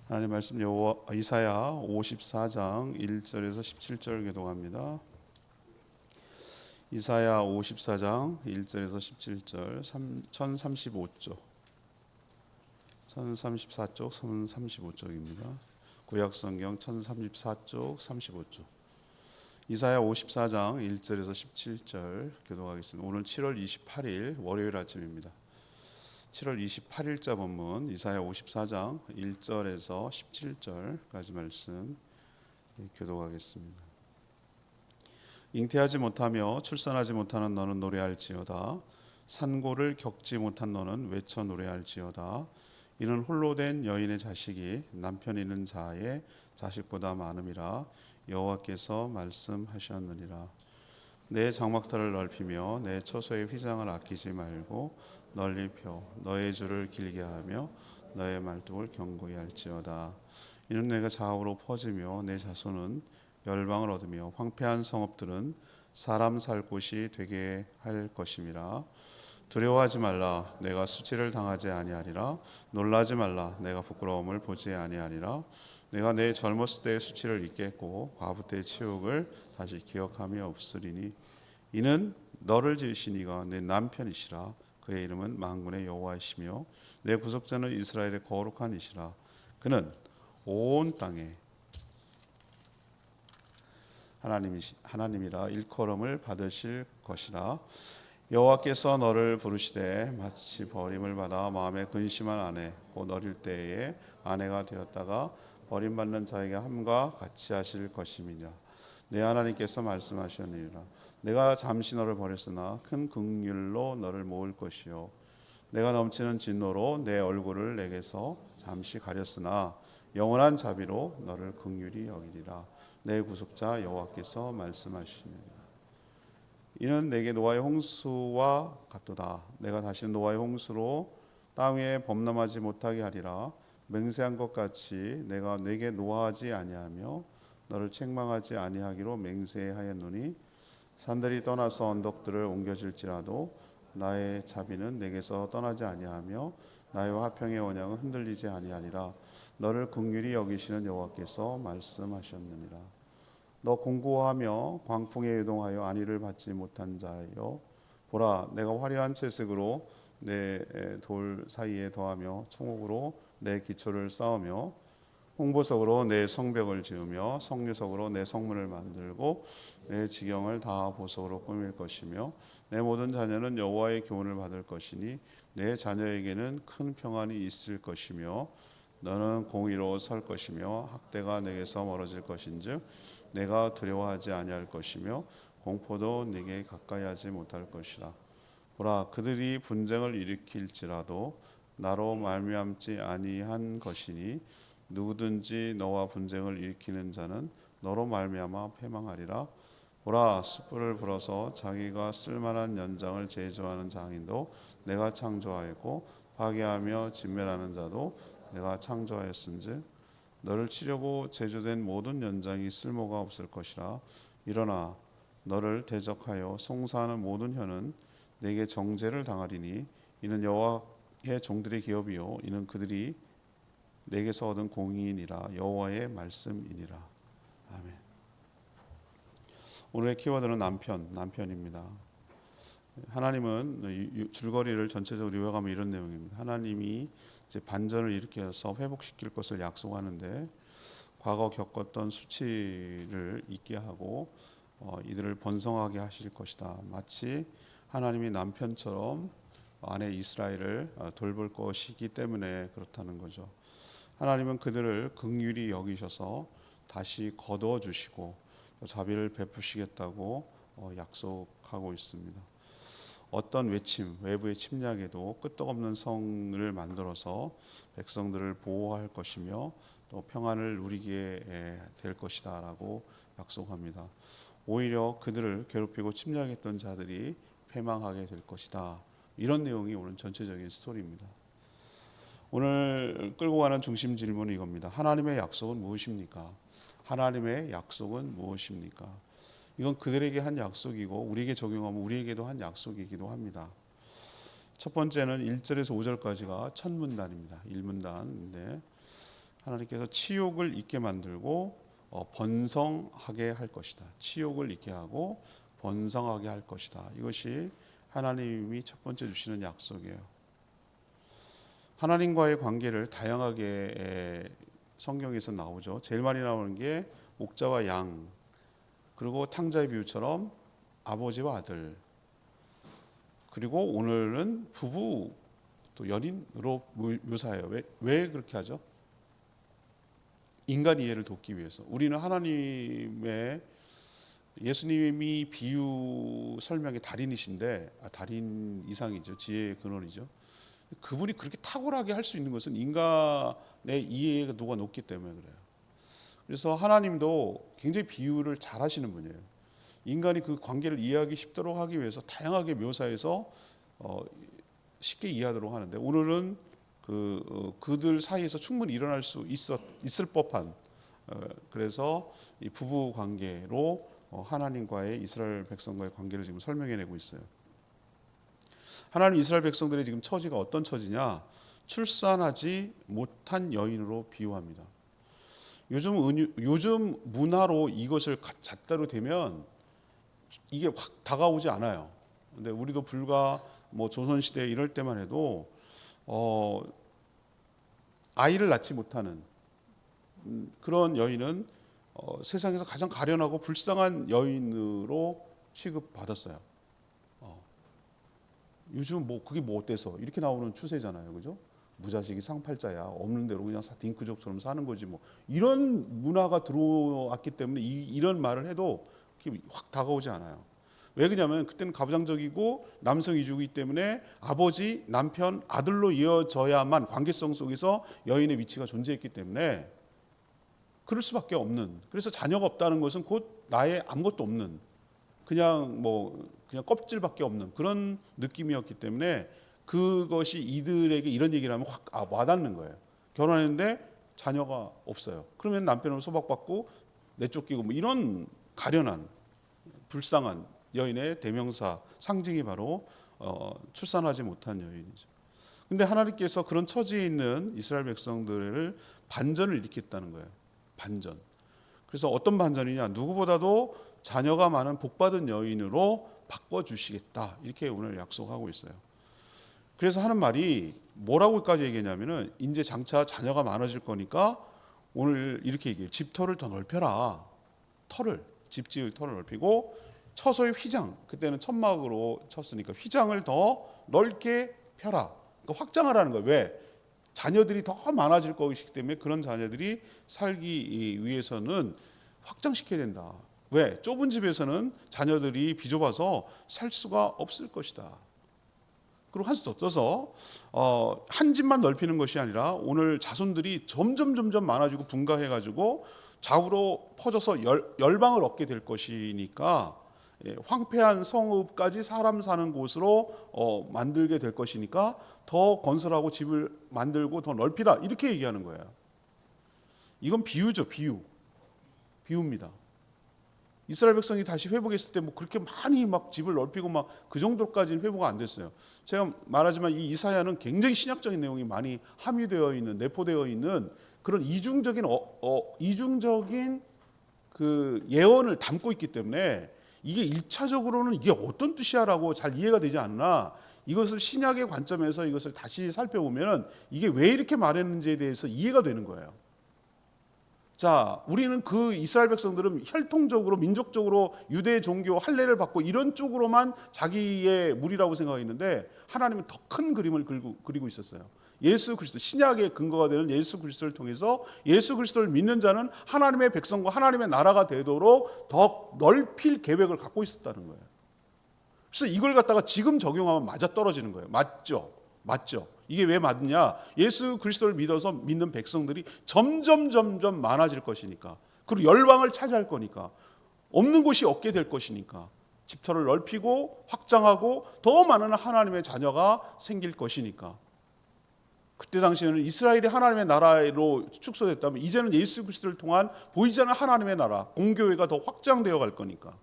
하나님 말씀 이사야 54장 1절에서 17절 교독합니다. 이사야 54장 1절에서 17절 1035쪽 1034쪽 1035쪽입니다. 구약성경 1034쪽 35쪽 이사야 54장 1절에서 17절 교독하겠습니다. 오늘 7월 28일 월요일 아침입니다. 7월 28일자 본문 이사야 54장 1절에서 17절까지 말씀 교독하겠습니다. 잉태하지 못하며 출산하지 못하는 너는 노래할지어다. 산고를 겪지 못한 너는 외쳐 노래할지어다. 이는 홀로 된 여인의 자식이 남편 있는 자의 자식보다 많음이라 여호와께서 말씀하셨느니라. 내 장막터를 넓히며 내 처소의 휘장을 아끼지 말고 널리 펴 너의 줄을 길게 하며 너의 말뚝을 견고히 할지어다. 이는 내가 좌우로 퍼지며 내 자손은 열방을 얻으며 황폐한 성읍들은 사람 살 곳이 되게 할 것임이라. 두려워하지 말라. 내가 수치를 당하지 아니하리라. 놀라지 말라. 내가 부끄러움을 보지 아니하리라. 내가 내 젊었을 때의 수치를 잊겠고 과부 때의 치욕을 다시 기억함이 없으리니 이는 너를 지으신 이가 내 남편이시라. 그의 이름은 만군의 여호와이시며 내 구속자는 이스라엘의 거룩한 이시라. 그는 온 땅에 하나님이라 일컬음을 받으실 것이라. 여호와께서 너를 부르시되 마치 버림을 받아 마음에 근심한 아내 곧 어릴 때에 아내가 되었다가 버림받는 자에게 함과 같이 하실 것임이니라. 내 하나님께서 말씀하셨느니라. 내가 잠시 너를 버렸으나 큰 긍휼로 너를 모을 것이요 내가 넘치는 진노로 내 얼굴을 내게서 잠시 가렸으나 영원한 자비로 너를 긍휼히 여기리라. 내 구속자 여호와께서 말씀하시느니라. 이는 내게 노아의 홍수와 같도다. 내가 다시 노아의 홍수로 땅 위에 범람하지 못하게 하리라. 맹세한 것 같이 내가 내게 노하지 아니하며 너를 책망하지 아니하기로 맹세하였노니 산들이 떠나서 언덕들을 옮겨질지라도 나의 자비는 내게서 떠나지 아니하며 나의 화평의 언약은 흔들리지 아니하리라. 너를 긍휼히 여기시는 여호와께서 말씀하셨느니라. 너 공고하며 광풍에 요동하여 안위를 받지 못한 자여, 보라 내가 화려한 채색으로 내 돌 사이에 더하며 청옥으로 내 기초를 쌓으며 홍보석으로 내 성벽을 지으며 성류석으로 내 성문을 만들고 내 지경을 다 보석으로 꾸밀 것이며 내 모든 자녀는 여호와의 교훈을 받을 것이니 내 자녀에게는 큰 평안이 있을 것이며 너는 공의로 설 것이며 학대가 내게서 멀어질 것인즉 내가 두려워하지 아니할 것이며 공포도 네게 가까이 하지 못할 것이라. 보라 그들이 분쟁을 일으킬지라도 나로 말미암지 아니한 것이니 누구든지 너와 분쟁을 일으키는 자는 너로 말미암아 패망하리라. 보라 숯불을 불어서 자기가 쓸만한 연장을 제조하는 장인도 내가 창조하였고 파괴하며 진멸하는 자도 내가 창조하였은즉 너를 치려고 제조된 모든 연장이 쓸모가 없을 것이라. 일어나 너를 대적하여 송사하는 모든 혀는 내게 정죄를 당하리니 이는 여호와의 종들의 기업이요 이는 그들이 내게서 얻은 공의이니라. 여호와의 말씀이니라. 아멘. 오늘의 키워드는 남편입니다. 하나님은 줄거리를 전체적으로 요약하면 이런 내용입니다. 하나님이 이제 반전을 일으켜서 회복시킬 것을 약속하는데 과거 겪었던 수치를 잊게 하고 이들을 번성하게 하실 것이다. 마치 하나님이 남편처럼 아내 이스라엘을 돌볼 것이기 때문에 그렇다는 거죠. 하나님은 그들을 긍휼히 여기셔서 다시 거두어 주시고 자비를 베푸시겠다고 약속하고 있습니다. 어떤 외침, 외부의 침략에도 끄떡없는 성을 만들어서 백성들을 보호할 것이며 또 평안을 누리게 될 것이다 라고 약속합니다. 오히려 그들을 괴롭히고 침략했던 자들이 패망하게 될 것이다. 이런 내용이 오늘 전체적인 스토리입니다. 오늘 끌고 가는 중심 질문은 이겁니다. 하나님의 약속은 무엇입니까? 하나님의 약속은 무엇입니까? 이건 그들에게 한 약속이고 우리에게 적용하면 우리에게도 한 약속이기도 합니다. 첫 번째는 1절에서 5절까지가 첫 문단입니다. 1문단인데 하나님께서 치욕을 잊게 만들고 번성하게 할 것이다. 치욕을 잊게 하고 번성하게 할 것이다. 이것이 하나님이 첫 번째 주시는 약속이에요. 하나님과의 관계를 다양하게 성경에서 나오죠. 제일 많이 나오는 게 목자와 양, 그리고 탕자의 비유처럼 아버지와 아들, 그리고 오늘은 부부 또 연인으로 묘사해요. 왜 그렇게 하죠? 인간 이해를 돕기 위해서. 우리는 하나님의, 예수님이 비유 설명의 달인이신데, 달인 이상이죠. 지혜의 근원이죠. 그분이 그렇게 탁월하게 할 수 있는 것은 인간의 이해도가 높기 때문에 그래요. 그래서 하나님도 굉장히 비유를 잘 하시는 분이에요. 인간이 그 관계를 이해하기 쉽도록 하기 위해서 다양하게 묘사해서 쉽게 이해하도록 하는데, 오늘은 그들 사이에서 충분히 일어날 수 있을 법한, 그래서 이 부부 관계로 하나님과의 이스라엘 백성과의 관계를 지금 설명해내고 있어요. 하나님 이스라엘 백성들의 지금 처지가 어떤 처지냐? 출산하지 못한 여인으로 비유합니다. 요즘 문화로 이것을 잣대로 대면 이게 확 다가오지 않아요. 근데 우리도 불과 조선시대 이럴 때만 해도 아이를 낳지 못하는 그런 여인은 세상에서 가장 가련하고 불쌍한 여인으로 취급받았어요. 요즘 그게 어때서 이렇게 나오는 추세잖아요, 그죠? 무자식이 상팔자야, 없는 대로 그냥 딩크족처럼 사는 거지 이런 문화가 들어왔기 때문에 이런 말을 해도 확 다가오지 않아요. 왜 그러냐면 그때는 가부장적이고 남성 위주이기 때문에 아버지, 남편, 아들로 이어져야만 관계성 속에서 여인의 위치가 존재했기 때문에 그럴 수밖에 없는, 그래서 자녀가 없다는 것은 곧 나의 아무것도 없는, 그냥 껍질밖에 없는 그런 느낌이었기 때문에 그것이 이들에게 이런 얘기를 하면 확 와닿는 거예요. 결혼했는데 자녀가 없어요. 그러면 남편은 소박받고 내쫓기고 이런 가련한 불쌍한 여인의 대명사 상징이 바로 출산하지 못한 여인이죠. 근데 하나님께서 그런 처지에 있는 이스라엘 백성들을 반전을 일으켰다는 거예요. 반전. 그래서 어떤 반전이냐? 누구보다도 자녀가 많은 복받은 여인으로 바꿔주시겠다. 이렇게 오늘 약속하고 있어요. 그래서 하는 말이 뭐라고까지 얘기했냐면은 이제 장차 자녀가 많아질 거니까 오늘 이렇게 얘기해요. 집터를 더 넓혀라. 집 지을 터를 넓히고 처소의 휘장, 그때는 천막으로 쳤으니까 휘장을 더 넓게 펴라. 그러니까 확장하라는 거예요. 왜? 자녀들이 더 많아질 것이기 때문에 그런 자녀들이 살기 위해서는 확장시켜야 된다. 왜? 좁은 집에서는 자녀들이 비좁아서 살 수가 없을 것이다. 그리고 한수 더 떠서 한 집만 넓히는 것이 아니라 오늘 자손들이 점점 많아지고 분가해가지고 좌우로 퍼져서 열방을 얻게 될 것이니까, 황폐한 성읍까지 사람 사는 곳으로 만들게 될 것이니까 더 건설하고 집을 만들고 더 넓히라, 이렇게 얘기하는 거예요. 이건 비유죠. 비유입니다. 이스라엘 백성이 다시 회복했을 때 그렇게 많이 집을 넓히고 그 정도까지는 회복이 안 됐어요. 제가 말하지만 이 이사야는 굉장히 신약적인 내용이 많이 함유되어 있는, 내포되어 있는 그런 이중적인 그 예언을 담고 있기 때문에 이게 1차적으로는 이게 어떤 뜻이야라고 잘 이해가 되지 않으나, 이것을 신약의 관점에서 이것을 다시 살펴보면 이게 왜 이렇게 말했는지에 대해서 이해가 되는 거예요. 자, 우리는 그 이스라엘 백성들은 혈통적으로, 민족적으로 유대 종교 할례를 받고 이런 쪽으로만 자기의 무리라고 생각했는데, 하나님은 더 큰 그림을 그리고 있었어요. 예수 그리스도, 신약의 근거가 되는 예수 그리스도를 통해서 예수 그리스도를 믿는 자는 하나님의 백성과 하나님의 나라가 되도록 더 넓힐 계획을 갖고 있었다는 거예요. 그래서 이걸 갖다가 지금 적용하면 맞아떨어지는 거예요. 맞죠? 이게 왜 맞느냐? 예수 그리스도를 믿어서 믿는 백성들이 점점 많아질 것이니까, 그리고 열방을 차지할 거니까, 없는 곳이 없게 될 것이니까, 집터를 넓히고 확장하고 더 많은 하나님의 자녀가 생길 것이니까. 그때 당시에는 이스라엘이 하나님의 나라로 축소됐다면 이제는 예수 그리스도를 통한 보이지 않는 하나님의 나라, 공교회가 더 확장되어 갈 거니까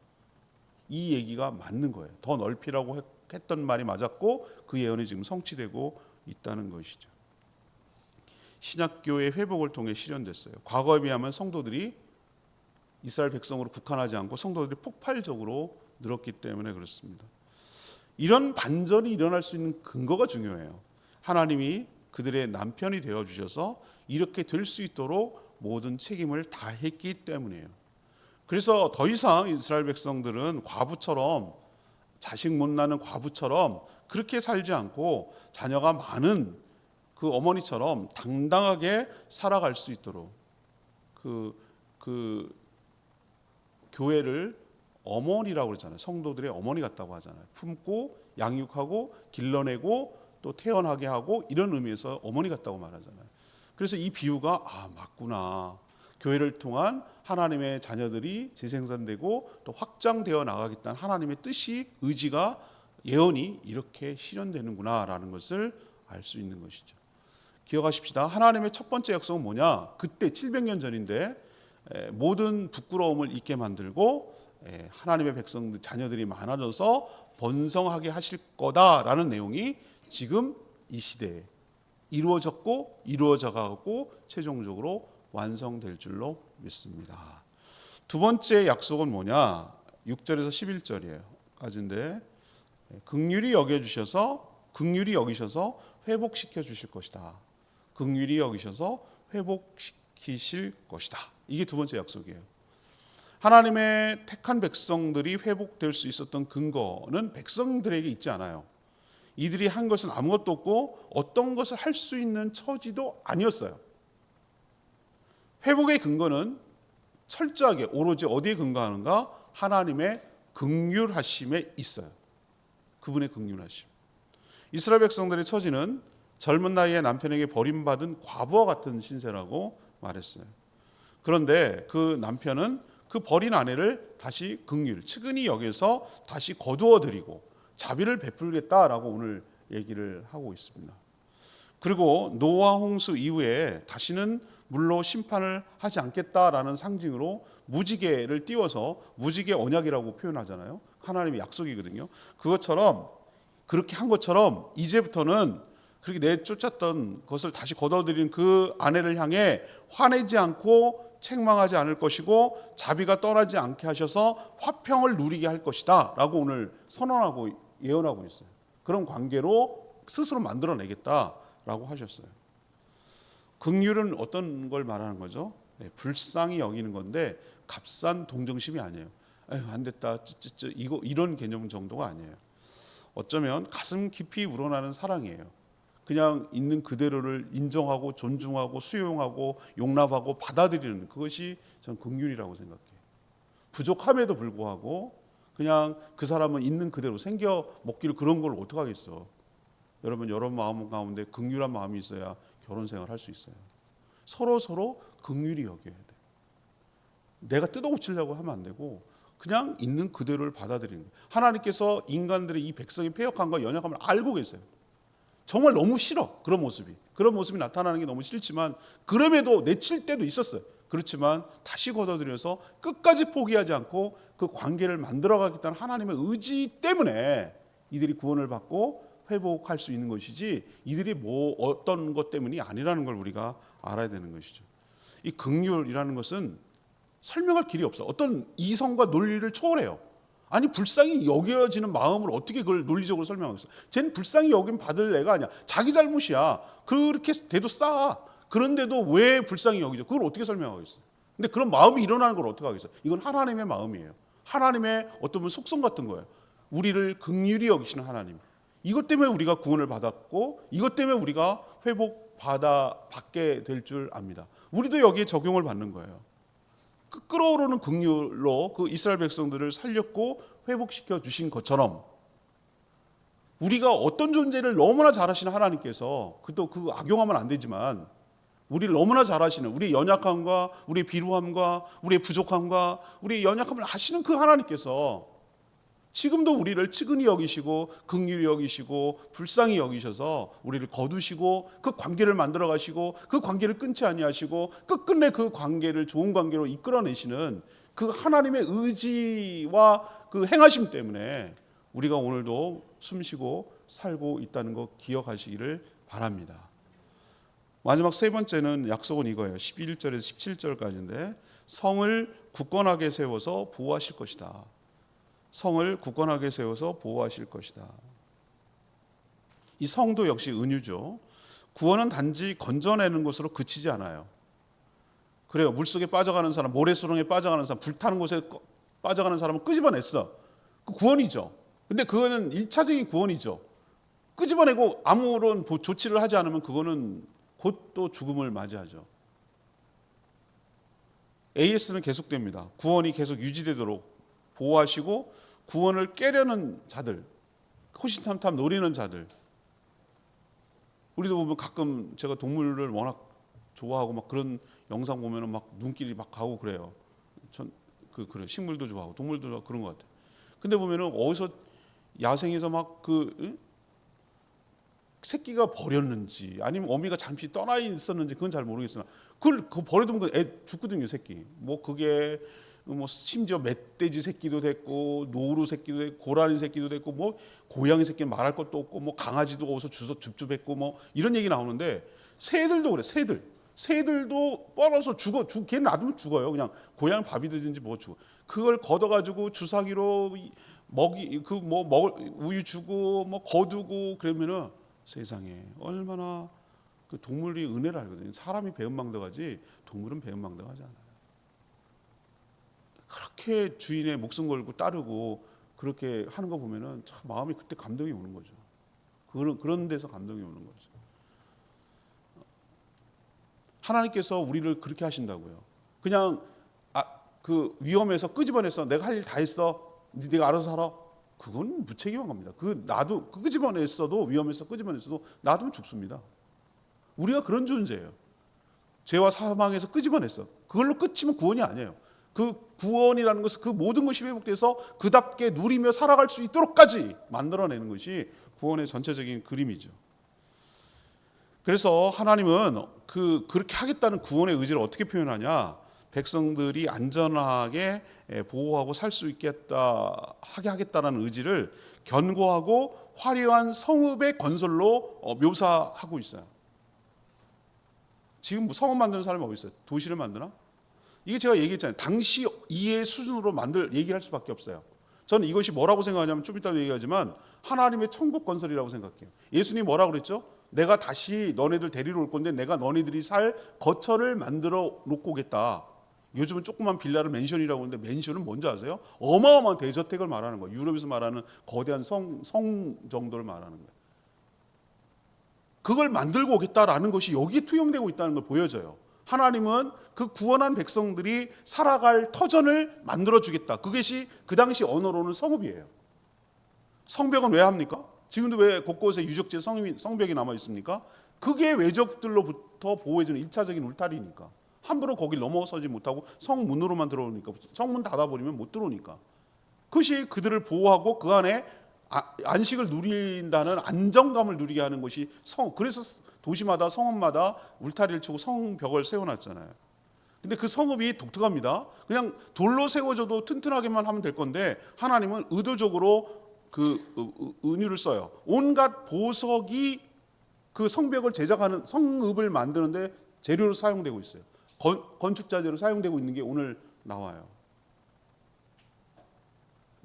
이 얘기가 맞는 거예요. 더 넓히라고 했던 말이 맞았고 그 예언이 지금 성취되고 있다는 것이죠. 신약교회의 회복을 통해 실현됐어요. 과거에 비하면 성도들이 이스라엘 백성으로 국한하지 않고 성도들이 폭발적으로 늘었기 때문에 그렇습니다. 이런 반전이 일어날 수 있는 근거가 중요해요. 하나님이 그들의 남편이 되어주셔서 이렇게 될 수 있도록 모든 책임을 다했기 때문이에요. 그래서 더 이상 이스라엘 백성들은 과부처럼, 자식 못 낳는 과부처럼 그렇게 살지 않고 자녀가 많은 그 어머니처럼 당당하게 살아갈 수 있도록 그 교회를 어머니라고 그러잖아요. 성도들의 어머니 같다고 하잖아요. 품고 양육하고 길러내고 또 태어나게 하고 이런 의미에서 어머니 같다고 말하잖아요. 그래서 이 비유가 맞구나. 교회를 통한 하나님의 자녀들이 재생산되고 또 확장되어 나가겠다는 하나님의 뜻이, 의지가, 예언이 이렇게 실현되는구나라는 것을 알 수 있는 것이죠. 기억하십시다. 하나님의 첫 번째 약속은 뭐냐? 그때 700년 전인데 모든 부끄러움을 잊게 만들고 하나님의 백성들, 자녀들이 많아져서 번성하게 하실 거다라는 내용이 지금 이 시대에 이루어졌고 이루어져가고 최종적으로 완성될 줄로 믿습니다. 두 번째 약속은 뭐냐? 6절에서 11절이에요. 까지인데 긍휼히 여기셔서 회복시켜 주실 것이다. 긍휼히 여기셔서 회복시키실 것이다. 이게 두 번째 약속이에요. 하나님의 택한 백성들이 회복될 수 있었던 근거는 백성들에게 있지 않아요. 이들이 한 것은 아무것도 없고 어떤 것을 할 수 있는 처지도 아니었어요. 회복의 근거는 철저하게 오로지 어디에 근거하는가? 하나님의 긍휼하심에 있어요. 그분의 긍휼하심. 이스라엘 백성들의 처지는 젊은 나이에 남편에게 버림받은 과부와 같은 신세라고 말했어요. 그런데 그 남편은 그 버린 아내를 다시 긍휼, 측은히 여겨서 다시 거두어들이고 자비를 베풀겠다라고 오늘 얘기를 하고 있습니다. 그리고 노아 홍수 이후에 다시는 물로 심판을 하지 않겠다라는 상징으로 무지개를 띄워서 무지개 언약이라고 표현하잖아요. 하나님의 약속이거든요. 그것처럼, 그렇게 한 것처럼 이제부터는 그렇게 내쫓았던 것을 다시 거둬들인 그 아내를 향해 화내지 않고 책망하지 않을 것이고 자비가 떠나지 않게 하셔서 화평을 누리게 할 것이다 라고 오늘 선언하고 예언하고 있어요. 그런 관계로 스스로 만들어내겠다라고 하셨어요. 긍휼은 어떤 걸 말하는 거죠? 불쌍히 여기는 건데 값싼 동정심이 아니에요. 안 됐다, 찌찌찌, 이런 개념 정도가 아니에요. 어쩌면 가슴 깊이 우러나는 사랑이에요. 그냥 있는 그대로를 인정하고 존중하고 수용하고 용납하고 받아들이는, 그것이 전 긍휼이라고 생각해요. 부족함에도 불구하고 그냥 그 사람은 있는 그대로 생겨 먹기를, 그런 걸 어떡하겠어. 여러분 마음 가운데 긍휼한 마음이 있어야 결혼 생활 할 수 있어요. 서로 긍휼히 여겨야 돼. 내가 뜯어고치려고 하면 안 되고 그냥 있는 그대로를 받아들이는 거예요. 하나님께서 인간들의 이 백성의 패역함과 연약함을 알고 계세요. 정말 너무 싫어. 그런 모습이 나타나는 게 너무 싫지만 그럼에도 내칠 때도 있었어요. 그렇지만 다시 걷어들여서 끝까지 포기하지 않고 그 관계를 만들어가겠다는 하나님의 의지 때문에 이들이 구원을 받고 회복할 수 있는 것이지, 이들이 어떤 것 때문이 아니라는 걸 우리가 알아야 되는 것이죠. 이 긍휼이라는 것은 설명할 길이 없어. 어떤 이성과 논리를 초월해요. 아니, 불쌍히 여겨지는 마음을 어떻게 그걸 논리적으로 설명하겠어? 쟤는 불쌍히 여김 받을 애가 아니야. 자기 잘못이야. 그렇게 돼도 싸. 그런데도 왜 불쌍히 여기죠? 그걸 어떻게 설명하겠어요? 근데 그런 마음이 일어나는 걸 어떻게 하겠어요? 이건 하나님의 마음이에요. 하나님의 어떤 분 속성 같은 거예요. 우리를 긍휼히 여기시는 하나님. 이것 때문에 우리가 구원을 받았고 이것 때문에 우리가 받게 될 줄 압니다. 우리도 여기에 적용을 받는 거예요. 끓어오르는 긍휼로 그 이스라엘 백성들을 살렸고 회복시켜 주신 것처럼 우리가 어떤 존재를 너무나 잘 아시는 하나님께서, 그도 악용하면 안 되지만 우리를 너무나 잘 아시는, 우리의 연약함과 우리의 비루함과 우리의 부족함과 우리의 연약함을 아시는 그 하나님께서 지금도 우리를 측은히 여기시고 긍휼히 여기시고 불쌍히 여기셔서 우리를 거두시고 그 관계를 만들어 가시고 그 관계를 끊지 아니하시고 끝끝내 그 관계를 좋은 관계로 이끌어내시는 그 하나님의 의지와 그 행하심 때문에 우리가 오늘도 숨쉬고 살고 있다는 거 기억하시기를 바랍니다. 마지막 세 번째는 약속은 이거예요. 11절에서 17절까지인데 성을 굳건하게 세워서 보호하실 것이다. 성을 굳건하게 세워서 보호하실 것이다. 이 성도 역시 은유죠. 구원은 단지 건져내는 것으로 그치지 않아요. 그래요. 물속에 빠져가는 사람, 모래수렁에 빠져가는 사람, 불타는 곳에 빠져가는 사람은 끄집어냈어. 그 구원이죠. 근데 그거는 1차적인 구원이죠. 끄집어내고 아무런 조치를 하지 않으면 그거는 곧 또 죽음을 맞이하죠. AS는 계속됩니다. 구원이 계속 유지되도록 보호하시고 구원을 깨려는 자들, 호시탐탐 노리는 자들. 우리도 보면 가끔 제가 동물을 워낙 좋아하고 막 그런 영상 보면은 막 눈길이 막 가고 그래요. 전 그래 식물도 좋아하고 동물도 좋아하고 그런 것 같아요. 근데 보면은 어디서 야생에서 막 새끼가 버렸는지 아니면 어미가 잠시 떠나 있었는지 그건 잘 모르겠으나 그걸 버려두면 애 죽거든요, 새끼. 뭐 그게 뭐 심지어 멧돼지 새끼도 됐고 노루 새끼도 됐고 고라니 새끼도 됐고 뭐 고양이 새끼 말할 것도 없고 뭐 강아지도 어디서 주워 줍줍했고 뭐 이런 얘기 나오는데 새들도 그래. 새들도 뻗어서 걔 놔두면 죽어요. 그냥 고양이 밥이 되든지 뭐 죽어. 그걸 걷어가지고 주사기로 먹이 먹을 우유 주고 뭐 거두고 그러면은 세상에 얼마나 그 동물이 은혜를 알거든요. 사람이 배은망덕하지 동물은 배은망덕하지 않아요. 그렇게 주인의 목숨 걸고 따르고 그렇게 하는 거 보면은 참 마음이 그때 감동이 오는 거죠. 그런 데서 감동이 오는 거죠. 하나님께서 우리를 그렇게 하신다고요. 그냥 그 위험에서 끄집어내서 내가 할 일 다 했어. 네가 알아서 살아. 그건 무책임한 겁니다. 나도 끄집어냈어도 위험에서 끄집어냈어도 놔두면 죽습니다. 우리가 그런 존재예요. 죄와 사망에서 끄집어냈어. 그걸로 끝이면 구원이 아니에요. 그 구원이라는 것은 그 모든 것이 회복돼서 그답게 누리며 살아갈 수 있도록까지 만들어내는 것이 구원의 전체적인 그림이죠. 그래서 하나님은 그렇게 하겠다는 구원의 의지를 어떻게 표현하냐? 백성들이 안전하게 보호하고 살 수 하게 하겠다는 의지를 견고하고 화려한 성읍의 건설로 묘사하고 있어요. 지금 성읍 만드는 사람이 어디 있어요? 도시를 만드나? 이게 제가 얘기했잖아요. 당시 이해 수준으로 얘기할 수밖에 없어요. 저는 이것이 뭐라고 생각하냐면 좀 이따 얘기하지만 하나님의 천국 건설이라고 생각해요. 예수님이 뭐라고 그랬죠? 내가 다시 너네들 데리러 올 건데 내가 너네들이 살 거처를 만들어 놓고 오겠다. 요즘은 조그만 빌라를 맨션이라고 하는데 맨션은 뭔지 아세요? 어마어마한 대저택을 말하는 거예요. 유럽에서 말하는 거대한 성 정도를 말하는 거예요. 그걸 만들고 오겠다라는 것이 여기에 투영되고 있다는 걸 보여줘요. 하나님은 그 구원한 백성들이 살아갈 터전을 만들어주겠다. 그것이 그 당시 언어로는 성읍이에요. 성벽은 왜 합니까? 지금도 왜 곳곳에 유적지 성벽이 남아 있습니까? 그게 외적들로부터 보호해주는 1차적인 울타리니까. 함부로 거길 넘어서지 못하고 성문으로만 들어오니까. 성문 닫아버리면 못 들어오니까. 그것이 그들을 보호하고 그 안에 안식을 누린다는 안정감을 누리게 하는 것이 그래서 도시마다 성읍마다 울타리를 치고 성벽을 세워놨잖아요. 근데 그 성읍이 독특합니다. 그냥 돌로 세워져도 튼튼하게만 하면 될 건데 하나님은 의도적으로 은유를 써요. 온갖 보석이 그 성벽을 제작하는 성읍을 만드는데 재료로 사용되고 있어요. 건축자재로 사용되고 있는 게 오늘 나와요.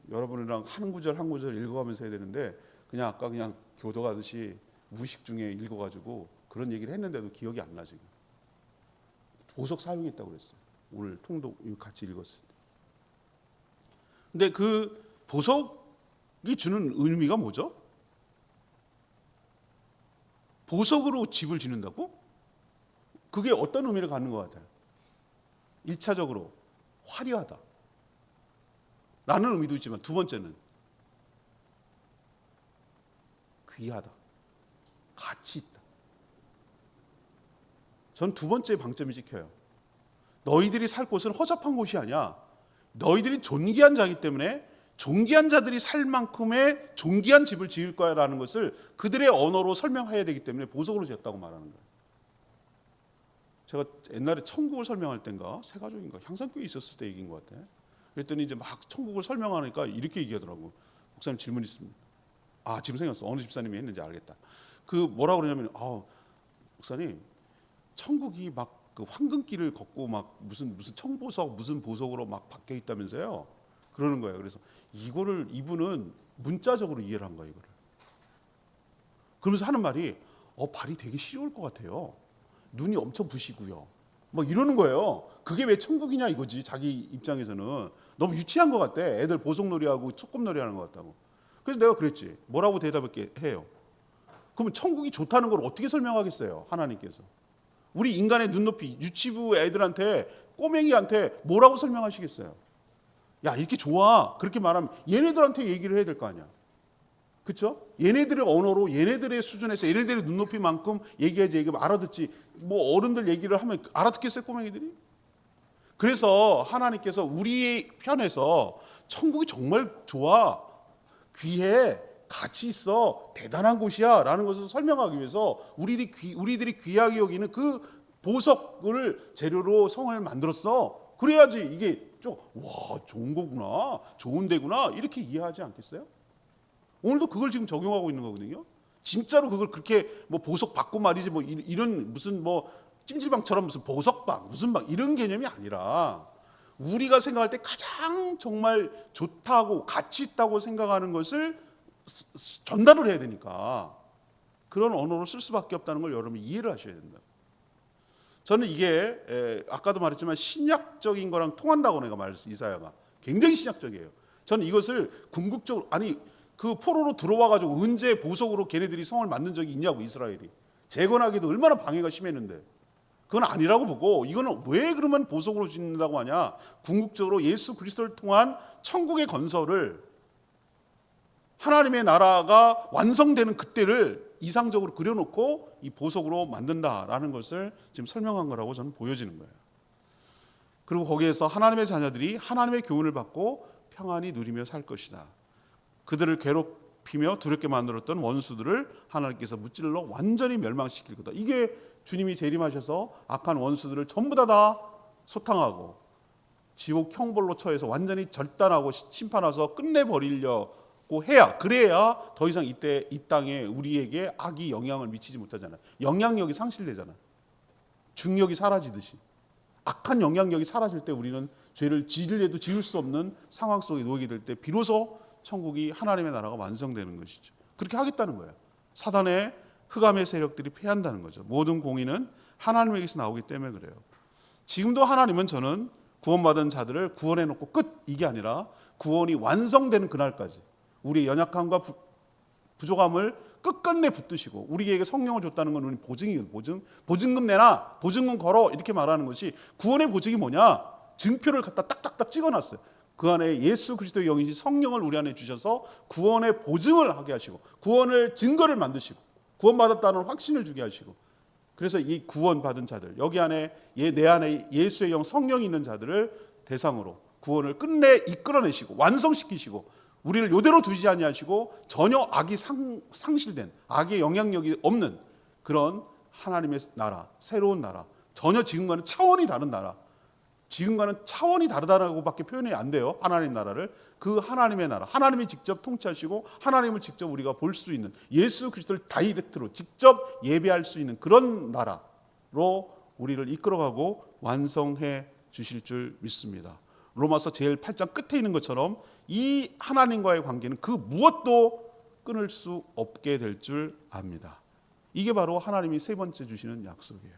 여러분이랑 한 구절 한 구절 읽어가면서 해야 되는데 그냥 아까 그냥 교도하듯이 무의식 중에 읽어가지고 그런 얘기를 했는데도 기억이 안 나죠. 보석 사용했다고 그랬어요. 오늘 통독 같이 읽었을 때. 근데 그 보석이 주는 의미가 뭐죠? 보석으로 집을 짓는다고? 그게 어떤 의미를 갖는 것 같아요? 1차적으로 화려하다 라는 의미도 있지만 두 번째는 귀하다, 가치 있다. 전 두 번째 방점이 찍혀요. 너희들이 살 곳은 허접한 곳이 아니야. 너희들이 존귀한 자이기 때문에 존귀한 자들이 살 만큼의 존귀한 집을 지을 거야라는 것을 그들의 언어로 설명해야 되기 때문에 보석으로 지었다고 말하는 거예요. 제가 옛날에 천국을 설명할 때인가 새가족인가 향산교에 있었을 때 얘기인 것 같아요. 그랬더니 이제 막 천국을 설명하니까 이렇게 얘기하더라고. 목사님 질문 있습니다. 지금 생겼어. 어느 집사님이 했는지 알겠다. 뭐라고 그러냐면 목사님 천국이 막 그 황금길을 걷고 막 무슨 청보석 무슨 보석으로 막 박혀 있다면서요. 그러는 거예요. 그래서 이거를 이분은 문자적으로 이해를 한 거예요. 이거를. 그러면서 하는 말이 발이 되게 시려울 것 같아요. 눈이 엄청 부시고요. 막 이러는 거예요. 그게 왜 천국이냐 이거지. 자기 입장에서는 너무 유치한 것 같대. 애들 보석놀이하고 소꿉놀이 하는 것 같다고. 그래서 내가 그랬지. 뭐라고 대답할게 해요. 그러면 천국이 좋다는 걸 어떻게 설명하겠어요? 하나님께서. 우리 인간의 눈높이, 유치부 애들한테, 꼬맹이한테 뭐라고 설명하시겠어요? 야, 이렇게 좋아. 그렇게 말하면 얘네들한테 얘기를 해야 될 거 아니야. 그렇죠? 얘네들의 언어로, 얘네들의 수준에서, 얘네들의 눈높이만큼 얘기해야지. 얘기하면 알아듣지. 뭐 어른들 얘기를 하면 알아듣겠어요, 꼬맹이들이? 그래서 하나님께서 우리의 편에서 천국이 정말 좋아, 귀해, 가치 있어, 대단한 곳이야 라는 것을 설명하기 위해서 우리들이 귀하게 여기는 그 보석을 재료로 성을 만들었어. 그래야지 이게 와, 좋은 거구나, 좋은 데구나 이렇게 이해하지 않겠어요? 오늘도 그걸 지금 적용하고 있는 거거든요. 진짜로 그걸 그렇게 뭐 보석 받고 말이지 뭐 이런 무슨 뭐 찜질방처럼 무슨 보석방 무슨 방 이런 개념이 아니라 우리가 생각할 때 가장 정말 좋다고 가치 있다고 생각하는 것을 전달을 해야 되니까 그런 언어를 쓸 수밖에 없다는 걸 여러분이 이해를 하셔야 된다. 저는 이게 아까도 말했지만 신약적인 거랑 통한다고 내가 말했어요. 이사야가 굉장히 신약적이에요. 저는 이것을 궁극적으로 그 포로로 들어와가지고 언제 보석으로 걔네들이 성을 만든 적이 있냐고. 이스라엘이 재건하기도 얼마나 방해가 심했는데 그건 아니라고 보고, 이거는 왜 그러면 보석으로 짓는다고 하냐. 궁극적으로 예수 그리스도를 통한 천국의 건설을, 하나님의 나라가 완성되는 그때를 이상적으로 그려놓고 이 보석으로 만든다라는 것을 지금 설명한 거라고 저는 보여지는 거예요. 그리고 거기에서 하나님의 자녀들이 하나님의 교훈을 받고 평안히 누리며 살 것이다. 그들을 괴롭히며 두렵게 만들었던 원수들을 하나님께서 무찔러 완전히 멸망시킬 거다. 이게 주님이 재림하셔서 악한 원수들을 전부 다 소탕하고 지옥 형벌로 처해서 완전히 절단하고 심판하셔서 끝내버리려고 해야, 그래야 더 이상 이때 이 땅에 우리에게 악이 영향을 미치지 못하잖아요. 영향력이 상실되잖아요. 중력이 사라지듯이. 악한 영향력이 사라질 때 우리는 죄를 지으려도 지을 수 없는 상황 속에 놓이게 될 때 비로소 천국이, 하나님의 나라가 완성되는 것이죠. 그렇게 하겠다는 거예요. 사단의 흑암의 세력들이 패한다는 거죠. 모든 공의는 하나님에게서 나오기 때문에 그래요. 지금도 하나님은 저는 구원받은 자들을 구원해 놓고 끝, 이게 아니라 구원이 완성되는 그날까지 우리의 연약함과 부족함을 끝끝내 붙드시고, 우리에게 성령을 줬다는 건 우리 보증이에요. 보증금 내놔, 보증금 걸어, 이렇게 말하는 것이, 구원의 보증이 뭐냐? 증표를 갖다 딱딱딱 찍어놨어요. 그 안에 예수 그리스도의 영이신 성령을 우리 안에 주셔서 구원의 보증을 하게 하시고, 구원을 증거를 만드시고, 구원받았다는 확신을 주게 하시고, 그래서 이 구원받은 자들, 여기 안에 내 안에 예수의 영 성령이 있는 자들을 대상으로 구원을 끝내 이끌어내시고 완성시키시고, 우리를 요대로 두지 아니하시고 전혀 악이 상실된, 악의 영향력이 없는 그런 하나님의 나라, 새로운 나라, 전혀 지금과는 차원이 다른 나라, 지금과는 차원이 다르다라고밖에 표현이 안 돼요. 하나님 나라를, 그 하나님의 나라, 하나님이 직접 통치하시고 하나님을 직접 우리가 볼 수 있는, 예수 그리스도를 다이렉트로 직접 예배할 수 있는 그런 나라로 우리를 이끌어가고 완성해 주실 줄 믿습니다. 로마서 제일 8장 끝에 있는 것처럼 이 하나님과의 관계는 그 무엇도 끊을 수 없게 될 줄 압니다. 이게 바로 하나님이 세 번째 주시는 약속이에요.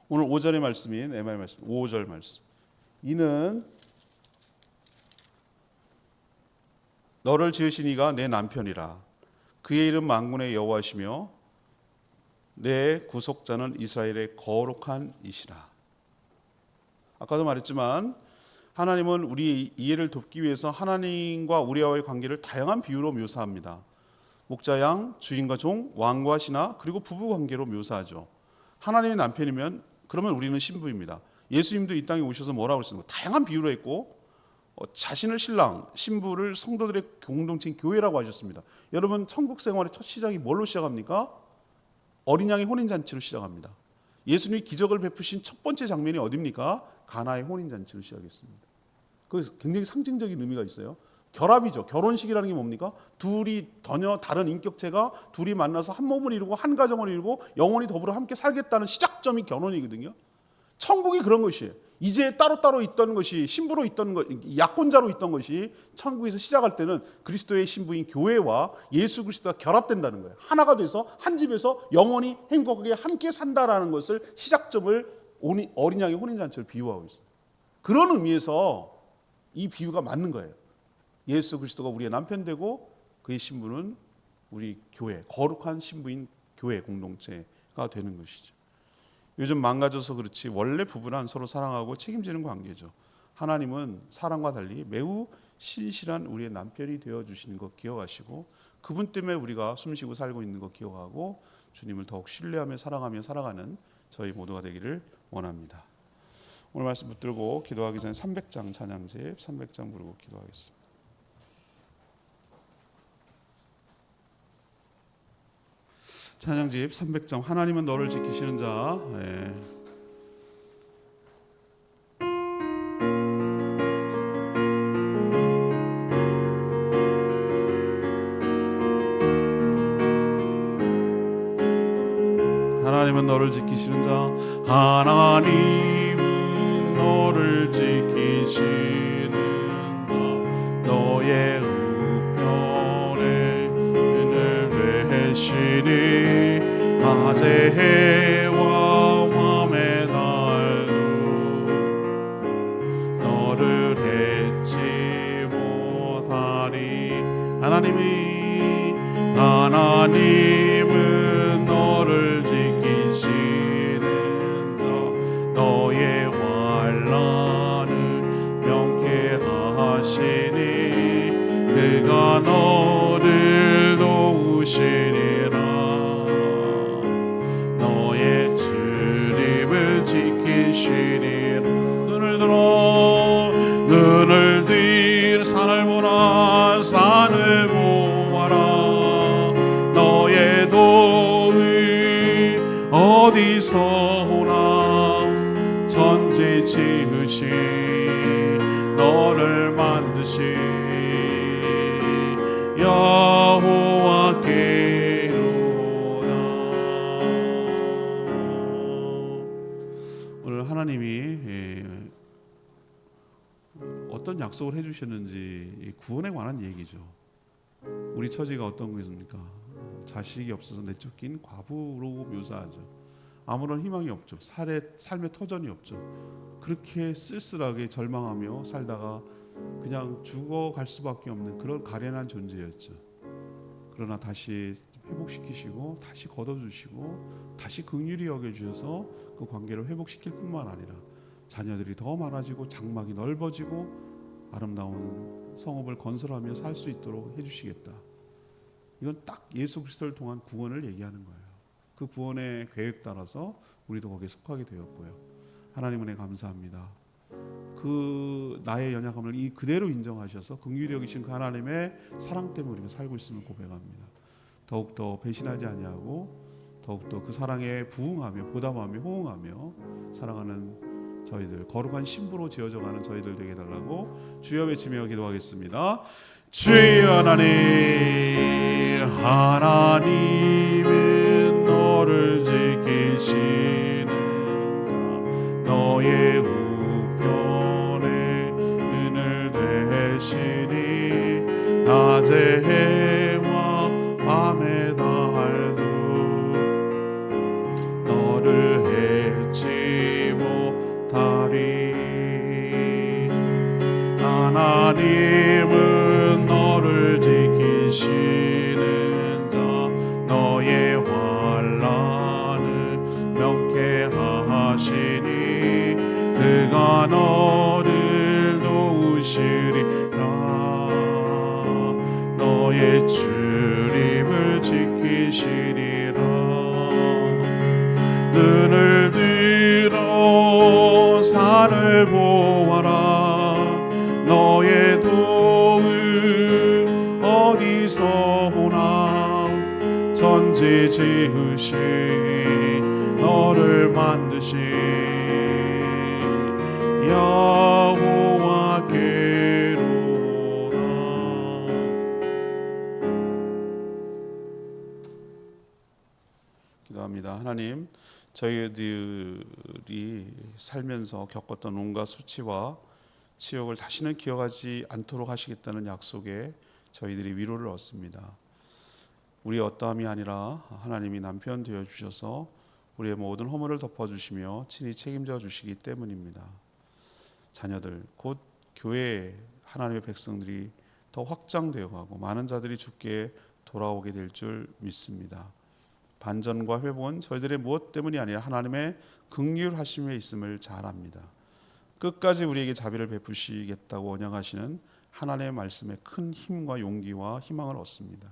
오늘 5절의 말씀인 에마의 말씀, 5절 말씀. 이는 너를 지으신 이가 내 남편이라. 그의 이름 만군의 여호와시며 내 구속자는 이스라엘의 거룩한 이시라. 아까도 말했지만 하나님은 우리 이해를 돕기 위해서 하나님과 우리와의 관계를 다양한 비유로 묘사합니다. 목자 양, 주인과 종, 왕과 신하, 그리고 부부 관계로 묘사하죠. 하나님의 남편이면 그러면 우리는 신부입니다. 예수님도 이 땅에 오셔서 뭐라고 그랬습니까? 다양한 비유로 했고, 자신을 신랑, 신부를 성도들의 공동체인 교회라고 하셨습니다. 여러분, 천국 생활의 첫 시작이 뭘로 시작합니까? 어린 양의 혼인잔치로 시작합니다. 예수님이 기적을 베푸신 첫 번째 장면이 어디입니까? 가나의 혼인잔치로 시작했습니다. 그래서 굉장히 상징적인 의미가 있어요. 결합이죠. 결혼식이라는 게 뭡니까? 둘이 전혀 다른 인격체가 둘이 만나서 한 몸을 이루고 한 가정을 이루고 영원히 더불어 함께 살겠다는 시작점이 결혼이거든요. 천국이 그런 것이에요. 이제 따로따로 있던 것이 신부로 있던 것, 약혼자로 있던 것이 천국에서 시작할 때는 그리스도의 신부인 교회와 예수 그리스도가 결합된다는 거예요. 하나가 돼서 한 집에서 영원히 행복하게 함께 산다라는 것을 시작점을 어린 양의 혼인잔치를 비유하고 있어요. 그런 의미에서 이 비유가 맞는 거예요. 예수 그리스도가 우리의 남편 되고 그의 신부는 우리 교회, 거룩한 신부인 교회 공동체가 되는 것이죠. 요즘 망가져서 그렇지 원래 부부란 서로 사랑하고 책임지는 관계죠. 하나님은 사랑과 달리 매우 신실한 우리의 남편이 되어주시는 것 기억하시고 그분 때문에 우리가 숨쉬고 살고 있는 것 기억하고 주님을 더욱 신뢰하며 사랑하며 살아가는 저희 모두가 되기를 원합니다. 오늘 말씀 붙들고 기도하기 전에 300장 찬양집 300장 부르고 기도하겠습니다. 찬양집 300장 하나님은 너를 지키시는 자. 하나님은 너를 지키시는 자. 하나님은 너를 지키시는 자. 너의 우편에 은을 내시니 낮의 해와 밤의 날도 너를 잊지 못하리. 하나님은 너를 지키시는 자. 너의 환난을 명쾌하시니 그가 너를 도우시리라. 너의 주님을 지키시리라. 눈을 들어 산을 보라. 산을 보아라. 너의 도움 어디서 오나. 천지 지으신 너를 만드신 여호와께로다. 오늘 하나님이 어떤 약속을 해주셨는지 구원에 관한 얘기죠. 우리 처지가 어떤 것입니까? 자식이 없어서 내쫓긴 과부로 묘사하죠. 아무런 희망이 없죠. 삶의 터전이 없죠. 그렇게 쓸쓸하게 절망하며 살다가 그냥 죽어갈 수밖에 없는 그런 가련한 존재였죠. 그러나 다시 회복시키시고 다시 걷어주시고 다시 긍휼히 여겨주셔서 그 관계를 회복시킬 뿐만 아니라 자녀들이 더 많아지고 장막이 넓어지고 아름다운 성읍을 건설하며 살 수 있도록 해주시겠다. 이건 딱 예수 그리스도를 통한 구원을 얘기하는 거예요. 그 구원의 계획 따라서 우리도 거기에 속하게 되었고요. 하나님 은혜 감사합니다. 그 나의 연약함을 그대로 인정하셔서 긍휼히 여기신 그 하나님의 사랑 때문에 우리가 살고 있음을 고백합니다. 더욱더 배신하지 아니하고 더욱더 그 사랑에 부응하며 보답하며 호응하며 살아가는 저희들, 거룩한 신부로 지어져가는 저희들 되게 해달라고 주여 외치며 기도하겠습니다. 주여 하나님은 너를 지키시는 자. 너의 우편에 은을 대시니 낮의 해와 밤의 달도 너를 잊지 못하리. 하나님은 너를 지키시는 자. 너의 환난을 명쾌하시니 그가 너를 도우시리라. 너의 주님을 지키시리라. 눈을 들어 산을 보아라. 너의 도움 어디서 오나. 천지 지으신 너를 만드신 여호와께로다. 하나님, 저희들이 살면서 겪었던 온갖 수치와 치욕을 다시는 기억하지 않도록 하시겠다는 약속에 저희들이 위로를 얻습니다. 우리의 어떠함이 아니라 하나님이 남편 되어 주셔서 우리의 모든 허물을 덮어주시며 친히 책임져 주시기 때문입니다. 자녀들, 곧 교회 하나님의 백성들이 더 확장되어 가고 많은 자들이 주께 돌아오게 될 줄 믿습니다. 반전과 회복은 저희들의 무엇 때문이 아니라 하나님의 긍휼하심에 있음을 잘 압니다. 끝까지 우리에게 자비를 베푸시겠다고 언약하시는 하나님의 말씀에 큰 힘과 용기와 희망을 얻습니다.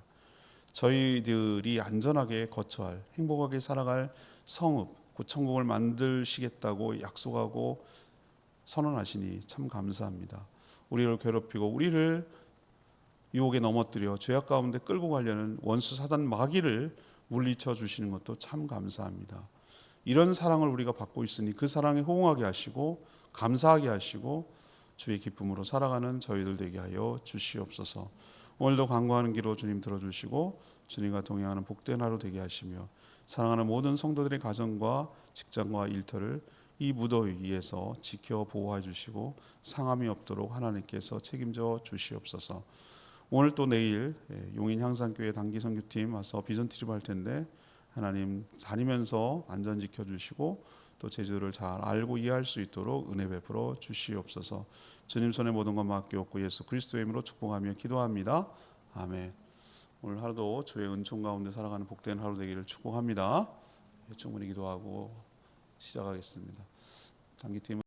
저희들이 안전하게 거처할, 행복하게 살아갈 성읍, 곧 천국을 만드시겠다고 약속하고 선언하시니 참 감사합니다. 우리를 괴롭히고 우리를 유혹에 넘어뜨려 죄악 가운데 끌고 가려는 원수 사단 마귀를 물리쳐 주시는 것도 참 감사합니다. 이런 사랑을 우리가 받고 있으니 그 사랑에 호응하게 하시고 감사하게 하시고 주의 기쁨으로 살아가는 저희들 되게 하여 주시옵소서. 오늘도 간구하는 기도 주님 들어주시고 주님과 동행하는 복된 하루 되게 하시며 사랑하는 모든 성도들의 가정과 직장과 일터를 이 무더위에서 지켜 보호해 주시고 상함이 없도록 하나님께서 책임져 주시옵소서. 오늘 또 내일 용인 향산교회 단기 선교팀 와서 비전 트립 할 텐데 하나님 다니면서 안전 지켜 주시고 또 제주도를 잘 알고 이해할 수 있도록 은혜 베풀어 주시옵소서. 주님 손에 모든 것 맡기옵고 예수 그리스도의 이름으로 축복하며 기도합니다. 아멘. 오늘 하루도 주의 은총 가운데 살아가는 복된 하루 되기를 축복합니다. 충분히 기도하고 시작하겠습니다. 단기팀